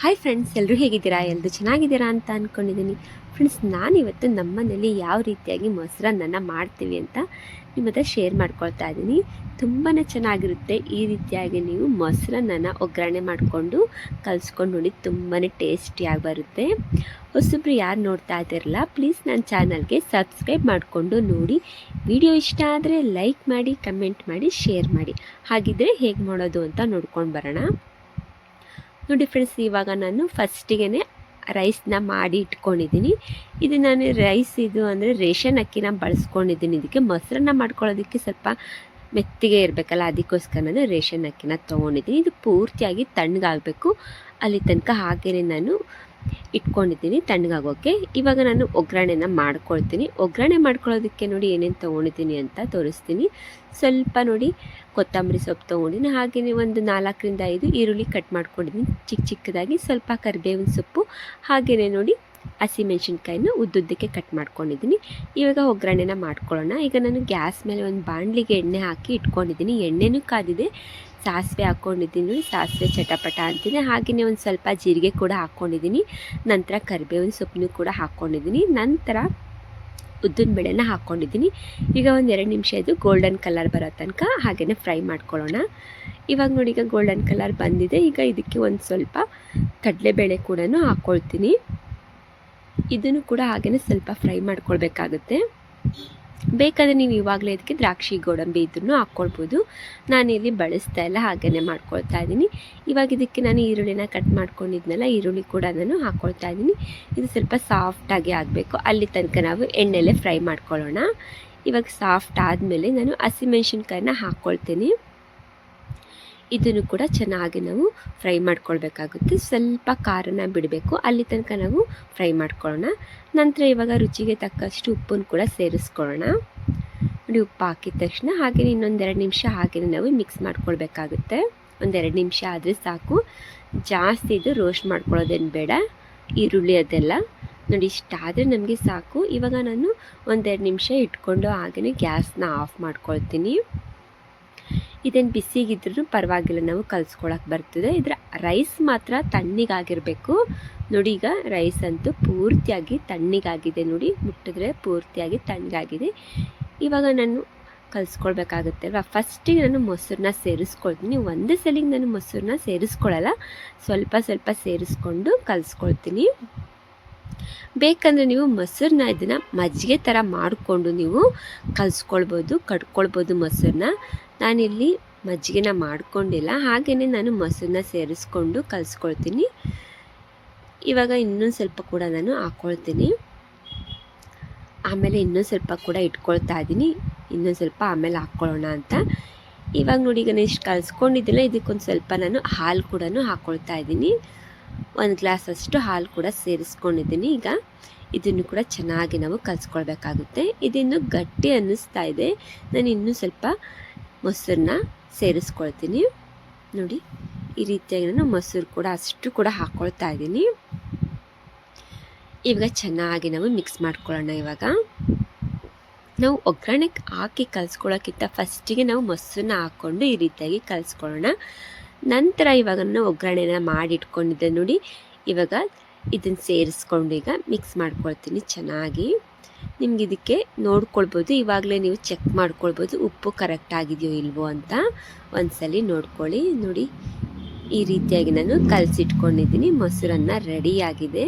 Hi friends, ಎಲ್ಲರೂ ಹೇಗಿದ್ದೀರಾ? ಎಲ್ಲರೂ ಚೆನ್ನಾಗಿದ್ದೀರಾ ಅಂತ ಅಂದ್ಕೊಂಡಿದ್ದೀನಿ. ಫ್ರೆಂಡ್ಸ್, ನಾನಿವತ್ತು ನಮ್ಮನೇಲಿ ಯಾವ ರೀತಿಯಾಗಿ ಮೊಸರನ್ನನ್ನು ಮಾಡ್ತೀವಿ ಅಂತ ನಿಮ್ಮ ಹತ್ರ ಶೇರ್ ಮಾಡ್ಕೊಳ್ತಾ ಇದ್ದೀನಿ. ತುಂಬಾ ಚೆನ್ನಾಗಿರುತ್ತೆ. ಈ ರೀತಿಯಾಗಿ ನೀವು ಮೊಸರನ್ನನ್ನು ಒಗ್ಗರಣೆ ಮಾಡಿಕೊಂಡು ಕಲಿಸ್ಕೊಂಡು ನೋಡಿ, ತುಂಬಾ ಟೇಸ್ಟಿಯಾಗಿ ಬರುತ್ತೆ. ಹೊಸಬ್ರು ಯಾರು ನೋಡ್ತಾ ಇದ್ದೀರಲ್ಲ, ಪ್ಲೀಸ್ ನನ್ನ ಚಾನಲ್ಗೆ ಸಬ್ಸ್ಕ್ರೈಬ್ ಮಾಡಿಕೊಂಡು ನೋಡಿ. ವಿಡಿಯೋ ಇಷ್ಟ ಆದರೆ ಲೈಕ್ ಮಾಡಿ, ಕಮೆಂಟ್ ಮಾಡಿ, ಶೇರ್ ಮಾಡಿ. ಹಾಗಿದ್ದರೆ ಹೇಗೆ ಮಾಡೋದು ಅಂತ ನೋಡ್ಕೊಂಡು ಬರೋಣ. ನೋಡಿ ಫ್ರೆಂಡ್ಸ್, ಇವಾಗ ನಾನು ಫಸ್ಟಿಗೆ ರೈಸ್ನ ಮಾಡಿ ಇಟ್ಕೊಂಡಿದ್ದೀನಿ. ಇದು ನಾನು ರೈಸ್ ಅಂದರೆ ರೇಷನ್ ಅಕ್ಕಿನ ಬಳಸ್ಕೊಂಡಿದ್ದೀನಿ. ಇದಕ್ಕೆ ಮೊಸರನ್ನ ಮಾಡ್ಕೊಳ್ಳೋದಕ್ಕೆ ಸ್ವಲ್ಪ ಮೆತ್ತಿಗೆ ಇರಬೇಕಲ್ಲ, ಅದಕ್ಕೋಸ್ಕರ ನಾನು ರೇಷನ್ ಅಕ್ಕಿನ ತೊಗೊಂಡಿದ್ದೀನಿ. ಇದು ಪೂರ್ತಿಯಾಗಿ ತಣ್ಣಗಾಗಬೇಕು, ಅಲ್ಲಿ ತನಕ ಹಾಗೇ ನಾನು ಇಟ್ಕೊಂಡಿದ್ದೀನಿ ತಣ್ಣಗಾಗೋಕ್ಕೆ. ಇವಾಗ ನಾನು ಒಗ್ಗರಣೆನ ಮಾಡ್ಕೊಳ್ತೀನಿ. ಒಗ್ಗರಣೆ ಮಾಡ್ಕೊಳ್ಳೋದಕ್ಕೆ ನೋಡಿ ಏನೇನು ತೊಗೊಂಡಿದ್ದೀನಿ ಅಂತ ತೋರಿಸ್ತೀನಿ. ಸ್ವಲ್ಪ ನೋಡಿ ಕೊತ್ತಂಬರಿ ಸೊಪ್ಪು ತೊಗೊಂಡಿದ್ದೀನಿ, ಹಾಗೆಯೇ ಒಂದು 4ರಿಂದ 5 ಈರುಳ್ಳಿ ಕಟ್ ಮಾಡ್ಕೊಂಡಿದ್ದೀನಿ ಚಿಕ್ಕ ಚಿಕ್ಕದಾಗಿ. ಸ್ವಲ್ಪ ಕರಿಬೇವಿನ ಸೊಪ್ಪು, ಹಾಗೆಯೇ ನೋಡಿ ಹಸಿಮೆಣ್ಸಿನ್ಕಾಯಿನ ಉದ್ದುದ್ದಕ್ಕೆ ಕಟ್ ಮಾಡ್ಕೊಂಡಿದ್ದೀನಿ. ಇವಾಗ ಒಗ್ಗರಣೆನ ಮಾಡ್ಕೊಳ್ಳೋಣ. ಈಗ ನಾನು ಗ್ಯಾಸ್ ಮೇಲೆ ಒಂದು ಬಾಣಲಿಗೆ ಎಣ್ಣೆ ಹಾಕಿ ಇಟ್ಕೊಂಡಿದ್ದೀನಿ. ಎಣ್ಣೆನೂ ಕಾದಿದೆ. ಸಾಸಿವೆ ಹಾಕ್ಕೊಂಡಿದ್ದೀನಿ. ಸಾಸಿವೆ ಚಟಪಟ ಅಂತಿದೆ. ಹಾಗೆಯೇ ಒಂದು ಸ್ವಲ್ಪ ಜೀರಿಗೆ ಕೂಡ ಹಾಕ್ಕೊಂಡಿದ್ದೀನಿ. ನಂತರ ಕರಿಬೇವಿನ ಸೊಪ್ಪನ್ನು ಕೂಡ ಹಾಕ್ಕೊಂಡಿದ್ದೀನಿ. ನಂತರ ಉದ್ದಿನ ಬೇಳೆನ ಹಾಕ್ಕೊಂಡಿದ್ದೀನಿ. ಈಗ ಒಂದು 2 ನಿಮಿಷ ಇದು ಗೋಲ್ಡನ್ ಕಲರ್ ಬರೋ ತನಕ ಹಾಗೆಯೇ ಫ್ರೈ ಮಾಡ್ಕೊಳ್ಳೋಣ. ಇವಾಗ ನೋಡಿ, ಈಗ ಗೋಲ್ಡನ್ ಕಲರ್ ಬಂದಿದೆ. ಈಗ ಇದಕ್ಕೆ ಒಂದು ಸ್ವಲ್ಪ ಕಡಲೆಬೇಳೆ ಕೂಡ ಹಾಕ್ಕೊಳ್ತೀನಿ. ಇದನ್ನು ಕೂಡ ಹಾಗೆಯೇ ಸ್ವಲ್ಪ ಫ್ರೈ ಮಾಡ್ಕೊಳ್ಬೇಕಾಗುತ್ತೆ. ಬೇಕಾದರೆ ನೀವು ಇವಾಗಲೇ ಇದಕ್ಕೆ ದ್ರಾಕ್ಷಿ ಗೋಡಂಬಿ ಇದನ್ನು ಹಾಕ್ಕೊಳ್ಬೋದು. ನಾನಿಲ್ಲಿ ಬಳಸ್ತಾ ಇಲ್ಲ, ಹಾಗೆಯೇ ಮಾಡ್ಕೊಳ್ತಾ ಇದ್ದೀನಿ. ಇವಾಗ ಇದಕ್ಕೆ ನಾನು ಈರುಳ್ಳಿನ ಕಟ್ ಮಾಡ್ಕೊಂಡಿದ್ನಲ್ಲ, ಈರುಳ್ಳಿ ಕೂಡ ನಾನು ಹಾಕ್ಕೊಳ್ತಾ ಇದ್ದೀನಿ. ಇದು ಸ್ವಲ್ಪ ಸಾಫ್ಟಾಗಿ ಆಗಬೇಕು, ಅಲ್ಲಿ ತನಕ ನಾವು ಎಣ್ಣೆಲೆ ಫ್ರೈ ಮಾಡ್ಕೊಳ್ಳೋಣ. ಇವಾಗ ಸಾಫ್ಟ್ ಆದಮೇಲೆ ನಾನು ಹಸಿಮೆಣ್ಸಿನ್ಕಾಯಿನ ಹಾಕ್ಕೊಳ್ತೀನಿ. ಇದನ್ನು ಕೂಡ ಚೆನ್ನಾಗಿ ನಾವು ಫ್ರೈ ಮಾಡ್ಕೊಳ್ಬೇಕಾಗುತ್ತೆ. ಸ್ವಲ್ಪ ಖಾರನ ಬಿಡಬೇಕು, ಅಲ್ಲಿ ತನಕ ನಾವು ಫ್ರೈ ಮಾಡ್ಕೊಳ್ಳೋಣ. ನಂತರ ಇವಾಗ ರುಚಿಗೆ ತಕ್ಕಷ್ಟು ಉಪ್ಪನ್ನು ಕೂಡ ಸೇರಿಸ್ಕೊಳ್ಳೋಣ. ನೋಡಿ, ಉಪ್ಪು ಹಾಕಿದ ತಕ್ಷಣ ಹಾಗೆಯೇ ಇನ್ನೊಂದು 2 ನಿಮಿಷ ಹಾಗೆಯೇ ನಾವು ಮಿಕ್ಸ್ ಮಾಡ್ಕೊಳ್ಬೇಕಾಗುತ್ತೆ. ಒಂದು 2 ನಿಮಿಷ ಆದರೆ ಸಾಕು, ಜಾಸ್ತಿ ಇದು ರೋಸ್ಟ್ ಮಾಡ್ಕೊಳ್ಳೋದೇನು ಬೇಡ. ಈರುಳ್ಳಿ ಅದೆಲ್ಲ ನೋಡಿ ಇಷ್ಟಾದರೆ ನಮಗೆ ಸಾಕು. ಇವಾಗ ನಾನು ಒಂದು 2 ನಿಮಿಷ ಇಟ್ಕೊಂಡು ಹಾಗೆಯೇ ಗ್ಯಾಸ್ನ ಆಫ್ ಮಾಡ್ಕೊಳ್ತೀನಿ. ಇದೇನು ಬಿಸಿಗಿದ್ರೂ ಪರವಾಗಿಲ್ಲ, ನಾವು ಕಲಿಸ್ಕೊಳಕ್ಕೆ ಬರ್ತದೆ. ಇದರ ರೈಸ್ ಮಾತ್ರ ತಣ್ಣಗಾಗಿರಬೇಕು. ನೋಡಿ, ಈಗ ರೈಸ್ ಅಂತೂ ಪೂರ್ತಿಯಾಗಿ ತಣ್ಣಗಾಗಿದೆ. ನೋಡಿ, ಮುಟ್ಟಿದ್ರೆ ಪೂರ್ತಿಯಾಗಿ ತಣ್ಣಗಾಗಿದೆ. ಇವಾಗ ನಾನು ಕಲಿಸ್ಕೊಳ್ಬೇಕಾಗುತ್ತೆ ಅಲ್ವಾ. ಫಸ್ಟಿಗೆ ನಾನು ಮೊಸರನ್ನ ಸೇರಿಸ್ಕೊಳ್ತೀನಿ. ಒಂದೇ ಸಲಿಗೆ ನಾನು ಮೊಸರನ್ನ ಸೇರಿಸ್ಕೊಳ್ಳಲ್ಲ, ಸ್ವಲ್ಪ ಸ್ವಲ್ಪ ಸೇರಿಸ್ಕೊಂಡು ಕಲಿಸ್ಕೊಳ್ತೀನಿ. ಬೇಕಂದರೆ ನೀವು ಮೊಸರನ್ನ ಇದನ್ನು ಮಜ್ಜಿಗೆ ಥರ ಮಾಡಿಕೊಂಡು ನೀವು ಕಲಿಸ್ಕೊಳ್ಬೋದು, ಕಡ್ಕೊಳ್ಬೋದು ಮೊಸರನ್ನ. ನಾನಿಲ್ಲಿ ಮಜ್ಜಿಗೆನ ಮಾಡ್ಕೊಂಡಿಲ್ಲ, ಹಾಗೆಯೇ ನಾನು ಮೊಸರನ್ನ ಸೇರಿಸ್ಕೊಂಡು ಕಲಿಸ್ಕೊಳ್ತೀನಿ. ಇವಾಗ ಇನ್ನೊಂದು ಸ್ವಲ್ಪ ಕೂಡ ನಾನು ಹಾಕ್ಕೊಳ್ತೀನಿ. ಆಮೇಲೆ ಇನ್ನೊಂದು ಸ್ವಲ್ಪ ಕೂಡ ಇಟ್ಕೊಳ್ತಾ ಇದ್ದೀನಿ. ಇನ್ನೊಂದು ಸ್ವಲ್ಪ ಆಮೇಲೆ ಹಾಕ್ಕೊಳ್ಳೋಣ ಅಂತ. ಇವಾಗ ನೋಡಿ, ಈಗ ನಾನು ಇಷ್ಟು ಕಲಿಸ್ಕೊಂಡಿದ್ದಿಲ್ಲ, ಇದಕ್ಕೊಂದು ಸ್ವಲ್ಪ ನಾನು ಹಾಲು ಕೂಡ ಹಾಕ್ಕೊಳ್ತಾ ಇದ್ದೀನಿ. 1 ಗ್ಲಾಸ್ ಅಷ್ಟು ಹಾಲು ಕೂಡ ಸೇರಿಸ್ಕೊಂಡಿದ್ದೀನಿ. ಈಗ ಇದನ್ನು ಕೂಡ ಚೆನ್ನಾಗಿ ನಾವು ಕಲಿಸ್ಕೊಳ್ಬೇಕಾಗುತ್ತೆ. ಇದಿನ್ನೂ ಗಟ್ಟಿ ಅನ್ನಿಸ್ತಾ ಇದೆ. ನಾನು ಇನ್ನೂ ಸ್ವಲ್ಪ ಮೊಸರನ್ನ ಸೇರಿಸ್ಕೊಳ್ತೀನಿ. ನೋಡಿ, ಈ ರೀತಿಯಾಗಿ ನಾನು ಮೊಸರು ಕೂಡ ಅಷ್ಟು ಕೂಡ ಹಾಕ್ಕೊಳ್ತಾ ಇದ್ದೀನಿ. ಇವಾಗ ಚೆನ್ನಾಗಿ ನಾವು ಮಿಕ್ಸ್ ಮಾಡ್ಕೊಳ್ಳೋಣ. ಇವಾಗ ನಾವು ಒಗ್ಗರಣೆ ಹಾಕಿ ಕಲಿಸ್ಕೊಳ್ಳೋಕ್ಕಿಂತ ಫಸ್ಟಿಗೆ ನಾವು ಮೊಸರನ್ನ ಹಾಕ್ಕೊಂಡು ಈ ರೀತಿಯಾಗಿ ಕಲಿಸ್ಕೊಳ್ಳೋಣ. ನಂತರ ಇವಾಗ ನಾನು ಒಗ್ಗರಣೆನ ಮಾಡಿಟ್ಕೊಂಡಿದ್ದೆ ನೋಡಿ. ಇವಾಗ ಇದನ್ನು ಸೇರಿಸ್ಕೊಂಡು ಈಗ ಮಿಕ್ಸ್ ಮಾಡ್ಕೊಳ್ತೀನಿ ಚೆನ್ನಾಗಿ. ನಿಮ್ಗೆ ಇದಕ್ಕೆ ನೋಡ್ಕೊಳ್ಬೋದು, ಇವಾಗಲೇ ನೀವು ಚೆಕ್ ಮಾಡ್ಕೊಳ್ಬೋದು ಉಪ್ಪು ಕರೆಕ್ಟ್ ಆಗಿದೆಯೋ ಇಲ್ವೋ ಅಂತ. ಒಂದ್ಸಲಿ ನೋಡ್ಕೊಳ್ಳಿ. ನೋಡಿ, ಈ ರೀತಿಯಾಗಿ ನಾನು ಕಲಸಿಟ್ಕೊಂಡಿದ್ದೀನಿ. ಮೊಸರನ್ನ ರೆಡಿಯಾಗಿದೆ.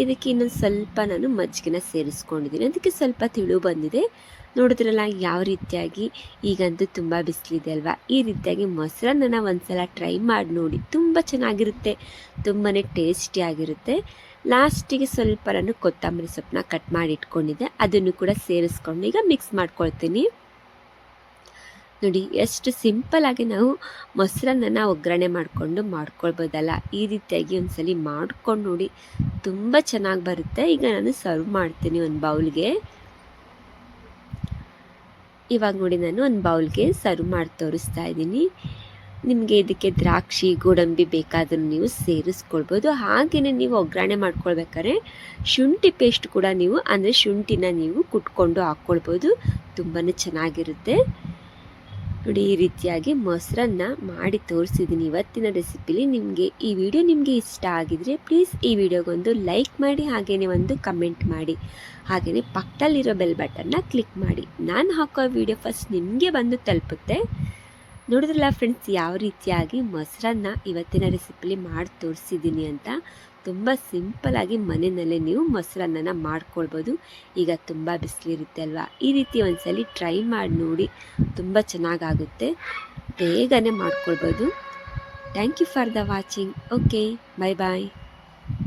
ಇದಕ್ಕೆ ಇನ್ನೊಂದು ಸ್ವಲ್ಪ ನಾನು ಮಜ್ಜಿಗೆನ ಸೇರಿಸ್ಕೊಂಡಿದ್ದೀನಿ. ಅದಕ್ಕೆ ಸ್ವಲ್ಪ ತಿಳು ಬಂದಿದೆ. ನೋಡಿದ್ರಲ್ಲ ಯಾವ ರೀತಿಯಾಗಿ. ಈಗಂತೂ ತುಂಬ ಬಿಸಿಲಿದೆ ಅಲ್ವಾ. ಈ ರೀತಿಯಾಗಿ ಮೊಸರನ್ನ ಒಂದ್ಸಲ ಟ್ರೈ ಮಾಡಿ ನೋಡಿ, ತುಂಬ ಚೆನ್ನಾಗಿರುತ್ತೆ, ತುಂಬಾ ಟೇಸ್ಟಿಯಾಗಿರುತ್ತೆ. ಲಾಸ್ಟಿಗೆ ಸ್ವಲ್ಪ ನಾನು ಕೊತ್ತಂಬರಿ ಸೊಪ್ಪನ್ನ ಕಟ್ ಮಾಡಿ ಇಟ್ಕೊಂಡಿದ್ದೆ, ಅದನ್ನು ಕೂಡ ಸೇರಿಸ್ಕೊಂಡು ಈಗ ಮಿಕ್ಸ್ ಮಾಡ್ಕೊಳ್ತೀನಿ. ನೋಡಿ, ಎಷ್ಟು ಸಿಂಪಲ್ಲಾಗಿ ನಾವು ಮೊಸರನ್ನ ಒಗ್ಗರಣೆ ಮಾಡ್ಕೊಳ್ಬೋದಲ್ಲ. ಈ ರೀತಿಯಾಗಿ ಒಂದ್ಸಲಿ ಮಾಡ್ಕೊಂಡು ನೋಡಿ, ತುಂಬ ಚೆನ್ನಾಗಿ ಬರುತ್ತೆ. ಈಗ ನಾನು ಸರ್ವ್ ಮಾಡ್ತೀನಿ ಒಂದು ಬೌಲ್ಗೆ. ಇವಾಗ ನೋಡಿ, ನಾನು ಒಂದು ಬೌಲ್ಗೆ ಸರ್ವ್ ಮಾಡಿ ತೋರಿಸ್ತಾ ಇದ್ದೀನಿ. ನಿಮಗೆ ಇದಕ್ಕೆ ದ್ರಾಕ್ಷಿ ಗೋಡಂಬಿ ಬೇಕಾದರೂ ನೀವು ಸೇರಿಸ್ಕೊಳ್ಬೋದು. ಹಾಗೆಯೇ ನೀವು ಒಗ್ಗರಣೆ ಮಾಡ್ಕೊಳ್ಬೇಕಾದ್ರೆ ಶುಂಠಿ ಪೇಸ್ಟ್ ಕೂಡ ನೀವು, ಅಂದರೆ ಶುಂಠಿನ ನೀವು ಕುಟ್ಕೊಂಡು ಹಾಕ್ಕೊಳ್ಬೋದು. ತುಂಬಾ ಚೆನ್ನಾಗಿರುತ್ತೆ. ನೋಡಿ ಈ ರೀತಿಯಾಗಿ ಮೊಸರನ್ನ ಮಾಡಿ ತೋರಿಸಿದ್ದೀನಿ ಇವತ್ತಿನ ರೆಸಿಪಿಲಿ. ನಿಮಗೆ ಈ ವಿಡಿಯೋ ನಿಮಗೆ ಇಷ್ಟ ಆಗಿದರೆ ಪ್ಲೀಸ್ ಈ ವಿಡಿಯೋಗೊಂದು ಲೈಕ್ ಮಾಡಿ, ಹಾಗೆಯೇ ಒಂದು ಕಮೆಂಟ್ ಮಾಡಿ, ಹಾಗೆಯೇ ಪಕ್ಕದಲ್ಲಿರೋ ಬೆಲ್ ಬಟನ್ನ ಕ್ಲಿಕ್ ಮಾಡಿ. ನಾನು ಹಾಕೋ ವಿಡಿಯೋ ಫಸ್ಟ್ ನಿಮಗೆ ಬಂದು ತಲುಪುತ್ತೆ. ನೋಡಿದ್ರಲ್ಲ ಫ್ರೆಂಡ್ಸ್, ಯಾವ ರೀತಿಯಾಗಿ ಮೊಸರನ್ನ ಇವತ್ತಿನ ರೆಸಿಪಿಲಿ ಮಾಡಿ ತೋರಿಸಿದ್ದೀನಿ ಅಂತ. ತುಂಬ ಸಿಂಪಲಾಗಿ ಮನೆಯಲ್ಲೇ ನೀವು ಮೊಸರನ್ನ ಮಾಡ್ಕೊಳ್ಬೋದು. ಈಗ ತುಂಬ ಬಿಸಿಲಿರುತ್ತೆ ಅಲ್ವಾ, ಈ ರೀತಿ ಒಂದ್ಸಲಿ ಟ್ರೈ ಮಾಡಿ ನೋಡಿ, ತುಂಬ ಚೆನ್ನಾಗಾಗುತ್ತೆ, ಬೇಗನೆ ಮಾಡ್ಕೊಳ್ಬೋದು. Thank you for the watching. Okay, bye bye.